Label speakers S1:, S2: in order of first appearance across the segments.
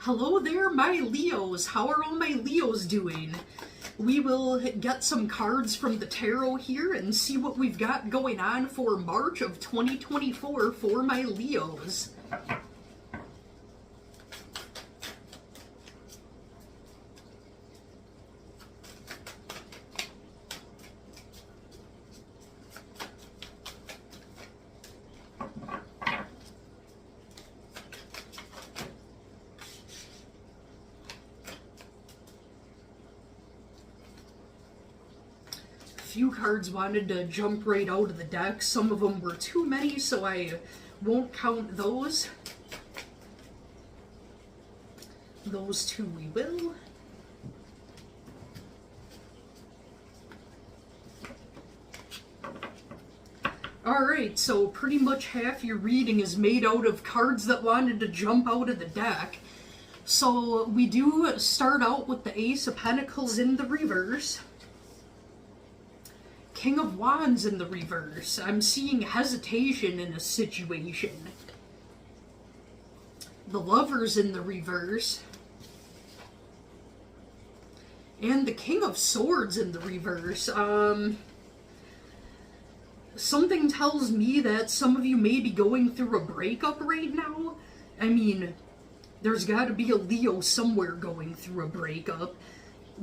S1: Hello there, my Leos. How are all my Leos doing? We will get some cards from the tarot here and see what we've got going on for March of 2024 for my Leos. Few cards wanted to jump right out of the deck. Some of them were too many, so I won't count those. Those two we will. Alright, so pretty much half your reading is made out of cards that wanted to jump out of the deck. So we do start out with the Ace of Pentacles in the reverse. King of Wands in the reverse. I'm seeing hesitation in a situation. The Lovers in the reverse. And the King of Swords in the reverse. Something tells me that some of you may be going through a breakup right now. I mean, there's got to be a Leo somewhere going through a breakup.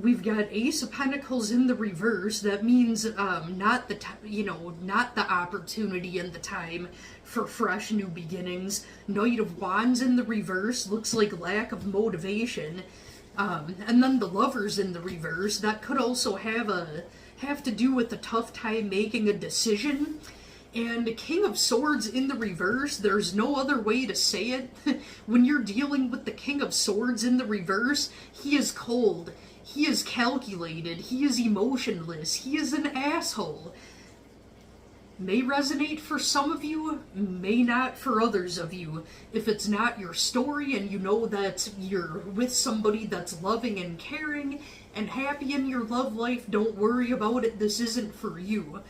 S1: We've got Ace of Pentacles in the reverse. That means not the opportunity and the time for fresh new beginnings. Knight of Wands in the reverse looks like lack of motivation. And then the Lovers in the reverse, that could also have to do with a tough time making a decision. And the King of Swords in the reverse, there's no other way to say it. When you're dealing with the King of Swords in the reverse, he is cold. He is calculated, he is emotionless, he is an asshole. May resonate for some of you, may not for others of you. If it's not your story and you know that you're with somebody that's loving and caring and happy in your love life, don't worry about it, this isn't for you.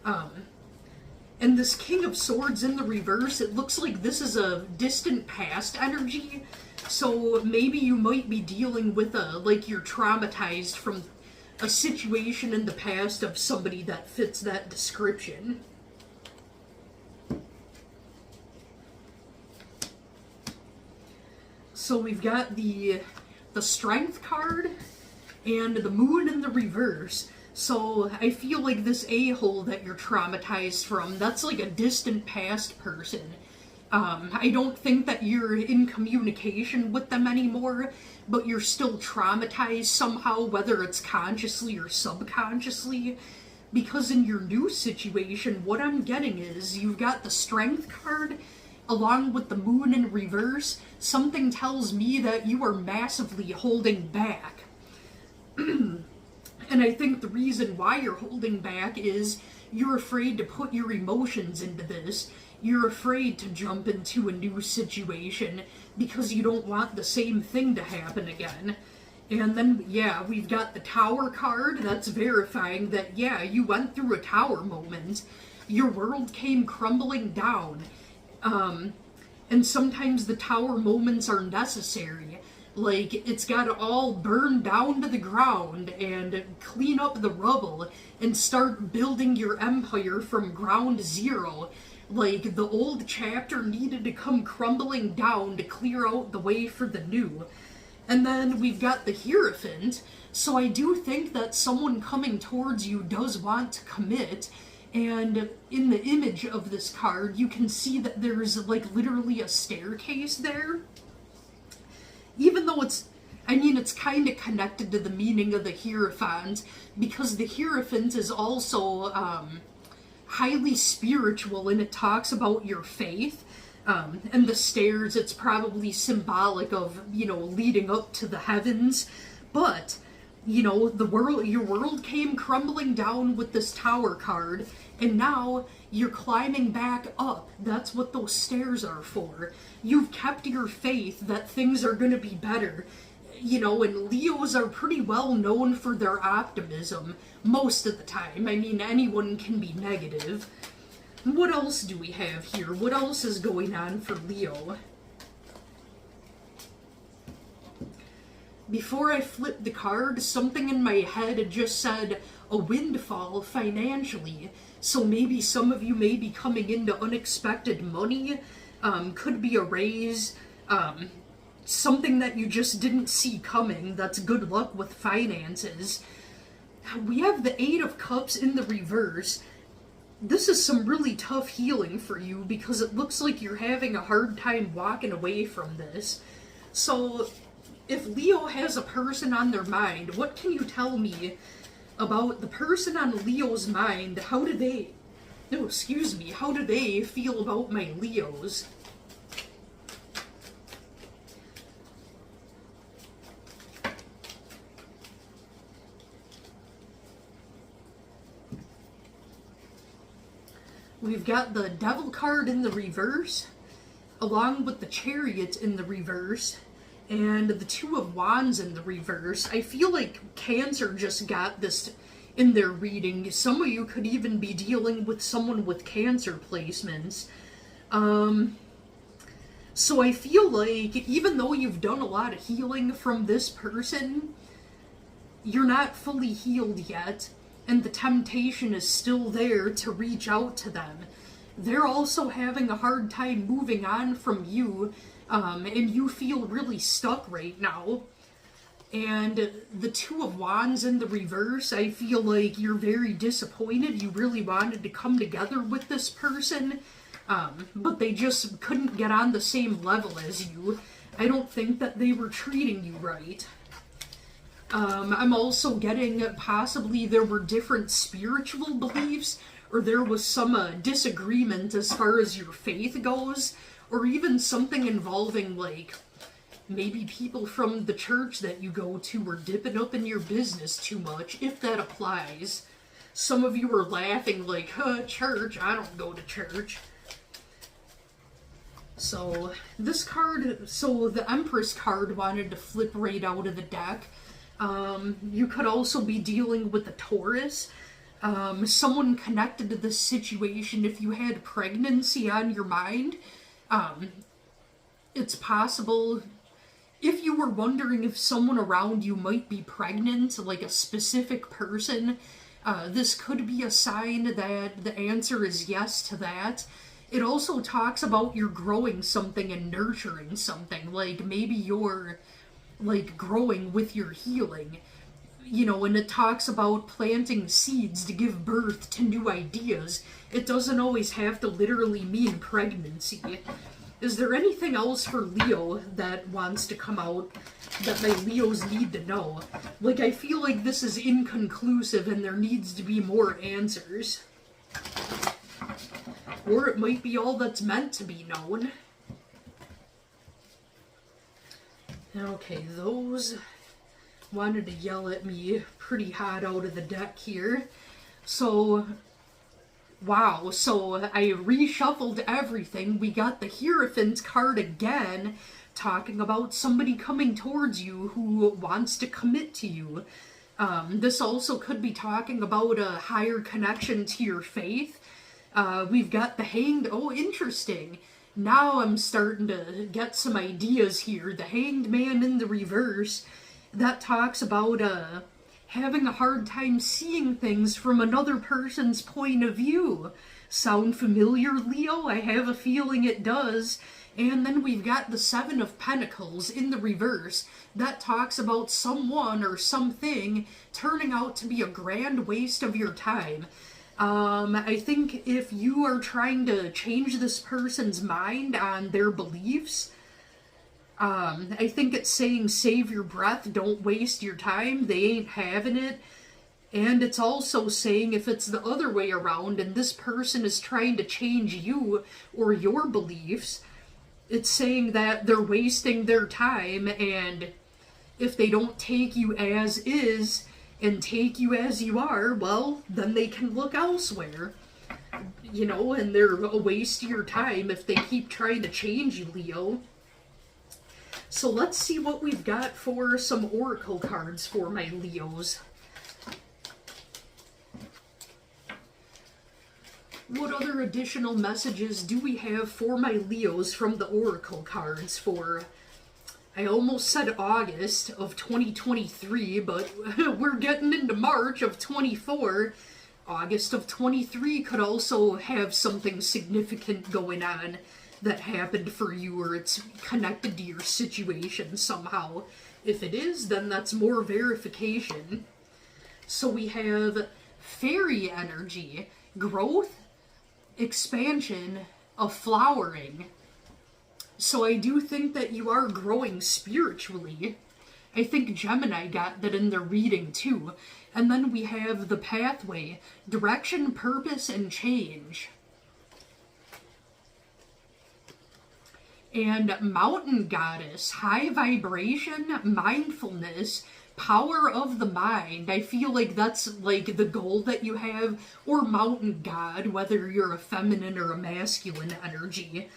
S1: And this King of Swords in the reverse, it looks like this is a distant past energy. So maybe you might be dealing with you're traumatized from a situation in the past of somebody that fits that description. So we've got the Strength card and the Moon in the reverse. So I feel like this a-hole that you're traumatized from, that's like a distant past person. I don't think that you're in communication with them anymore, but you're still traumatized somehow, whether it's consciously or subconsciously. Because in your new situation, what I'm getting is you've got the Strength card along with the Moon in reverse. Something tells me that you are massively holding back. And I think the reason why you're holding back is you're afraid to put your emotions into this. You're afraid to jump into a new situation because you don't want the same thing to happen again. And then, yeah, we've got the Tower card. That's verifying that, yeah, you went through a tower moment. Your world came crumbling down. And sometimes the tower moments are necessary. Like, it's got to all burn down to the ground and clean up the rubble and start building your empire from ground zero. Like, the old chapter needed to come crumbling down to clear out the way for the new. And then we've got the Hierophant, so I do think that someone coming towards you does want to commit. And in the image of this card, you can see that there's, like, literally a staircase there. Even though it's kind of connected to the meaning of the Hierophant, because the Hierophant is also, highly spiritual, and it talks about your faith. And the stairs, it's probably symbolic of, leading up to the heavens. But, your world came crumbling down with this Tower card, and now you're climbing back up. That's what those stairs are for. You've kept your faith that things are going to be better. And Leos are pretty well known for their optimism most of the time. I mean, anyone can be negative. What else do we have here? What else is going on for Leo? before I flipped the card, something in my head just said a windfall financially. So maybe some of you may be coming into unexpected money, could be a raise, something that you just didn't see coming. That's good luck with finances. We have the Eight of Cups in the reverse. This is some really tough healing for you because it looks like you're having a hard time walking away from this. So if Leo has a person on their mind, what can you tell me about the person on Leo's mind? How do they feel about my Leos? We've got the Devil card in the reverse, along with the Chariot in the reverse, and the Two of Wands in the reverse. I feel like Cancer just got this in their reading. Some of you could even be dealing with someone with Cancer placements. So I feel like even though you've done a lot of healing from this person, you're not fully healed yet. And the temptation is still there to reach out to them. They're also having a hard time moving on from you, and you feel really stuck right now. And the Two of Wands in the reverse, I feel like you're very disappointed. You really wanted to come together with this person, but they just couldn't get on the same level as you. I don't think that they were treating you right. I'm also getting possibly there were different spiritual beliefs, or there was some disagreement as far as your faith goes, or even something involving, like, maybe people from the church that you go to were dipping up in your business too much, if that applies. Some of you are laughing like, church, I don't go to church. So, this card, so the Empress card wanted to flip right out of the deck. You could also be dealing with a Taurus. Someone connected to this situation. If you had pregnancy on your mind, it's possible. If you were wondering if someone around you might be pregnant, like a specific person, this could be a sign that the answer is yes to that. It also talks about you're growing something and nurturing something. Like maybe you're like growing with your healing, you know, and it talks about planting seeds to give birth to new ideas. It doesn't always have to literally mean pregnancy. Is there anything else for Leo that wants to come out that my Leos need to know? Like, I feel like this is inconclusive and there needs to be more answers. Or it might be all that's meant to be known. Okay, those wanted to yell at me pretty hot out of the deck here. So, wow, so I reshuffled everything. We got the Hierophant card again, talking about somebody coming towards you who wants to commit to you. This also could be talking about a higher connection to your faith. We've got the Hanged. Oh, interesting. Now I'm starting to get some ideas here. The Hanged Man in the reverse, that talks about having a hard time seeing things from another person's point of view. Sound familiar, Leo? I have a feeling it does. And then we've got the Seven of Pentacles in the reverse. That talks about someone or something turning out to be a grand waste of your time. I think if you are trying to change this person's mind on their beliefs, I think it's saying save your breath, don't waste your time, they ain't having it. And it's also saying if it's the other way around and this person is trying to change you or your beliefs, it's saying that they're wasting their time, and if they don't take you as is and take you as you are, well, then they can look elsewhere. You know, and they're a waste of your time if they keep trying to change you, Leo. So let's see what we've got for some oracle cards for my Leos. What other additional messages do we have for my Leos from the oracle cards for, I almost said August of 2023, but we're getting into March of 24. August of 23 could also have something significant going on that happened for you, or it's connected to your situation somehow. If it is, then that's more verification. So we have fairy energy, growth, expansion, of flowering. So I do think that you are growing spiritually. I think Gemini got that in their reading too. And then we have the pathway, direction, purpose, and change. And mountain goddess, high vibration, mindfulness, power of the mind. I feel like that's like the goal that you have, or mountain god, whether you're a feminine or a masculine energy.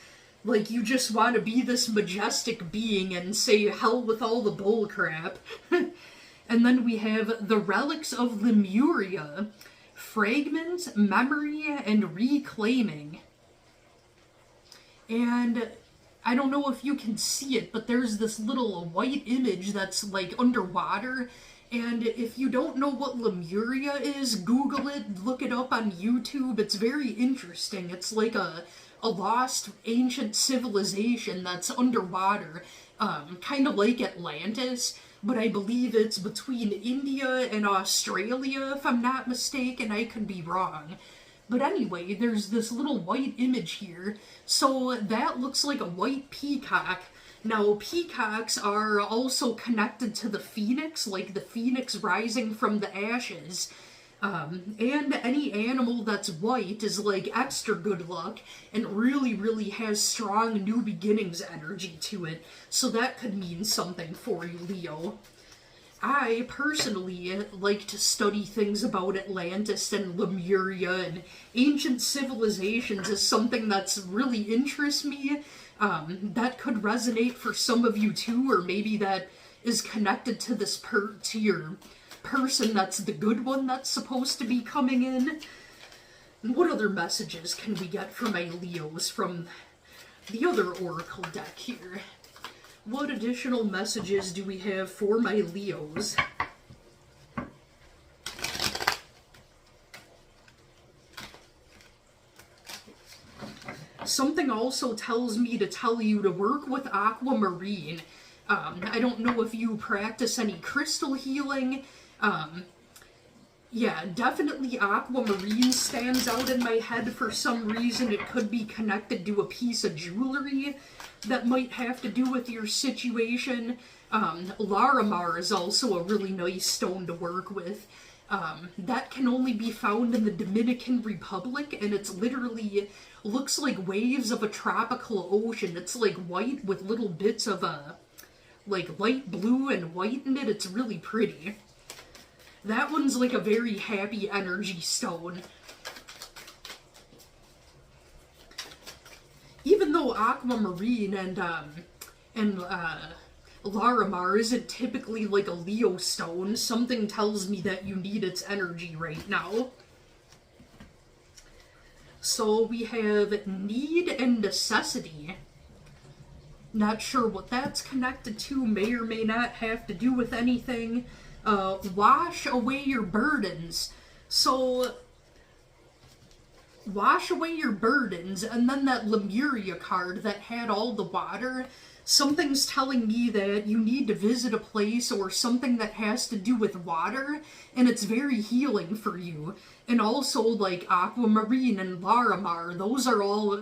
S1: Like, you just want to be this majestic being and say hell with all the bull crap. And then we have the relics of Lemuria, fragments, memory, and reclaiming. And I don't know if you can see it, but there's this little white image that's like underwater. And if you don't know what Lemuria is, Google it, look it up on YouTube. It's very interesting. It's like a lost ancient civilization that's underwater, kind of like Atlantis, but I believe it's between India and Australia, if I'm not mistaken. I could be wrong. But anyway, there's this little white image here, so that looks like a white peacock. Now, peacocks are also connected to the phoenix, like the phoenix rising from the ashes. And any animal that's white is like extra good luck and really, really has strong new beginnings energy to it. So that could mean something for you, Leo. I personally like to study things about Atlantis and Lemuria and ancient civilizations as something that's really interests me. That could resonate for some of you too, or maybe that is connected to this to your person that's the good one that's supposed to be coming in. And what other messages can we get for my Leos from the other oracle deck here? What additional messages do we have for my Leos? Something also tells me to tell you to work with aquamarine. I don't know if you practice any crystal healing. Yeah, definitely aquamarine stands out in my head for some reason. It could be connected to a piece of jewelry that might have to do with your situation. Larimar is also a really nice stone to work with. That can only be found in the Dominican Republic, and it's literally looks like waves of a tropical ocean. It's like white with little bits of like light blue and white in it. It's really pretty. That one's like a very happy energy stone. Even though aquamarine and Larimar isn't typically like a Leo stone, something tells me that you need its energy right now. So we have need and necessity. Not sure what that's connected to, may or may not have to do with anything. Wash away your burdens. So, wash away your burdens, and then that Lemuria card that had all the water, something's telling me that you need to visit a place or something that has to do with water, and it's very healing for you. And also, like, aquamarine and Larimar,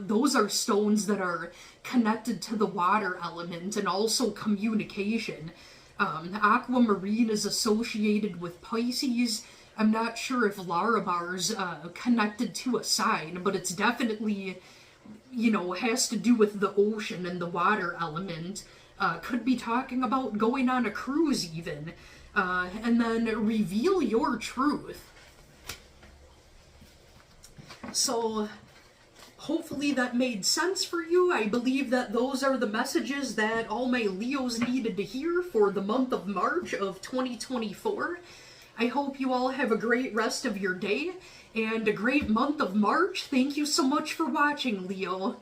S1: those are stones that are connected to the water element, and also communication. Aquamarine is associated with Pisces. I'm not sure if Larimar's connected to a sign, but it's definitely, you know, has to do with the ocean and the water element. Could be talking about going on a cruise even. And then reveal your truth. So, hopefully that made sense for you. I believe that those are the messages that all my Leos needed to hear for the month of March of 2024. I hope you all have a great rest of your day and a great month of March. Thank you so much for watching, Leo.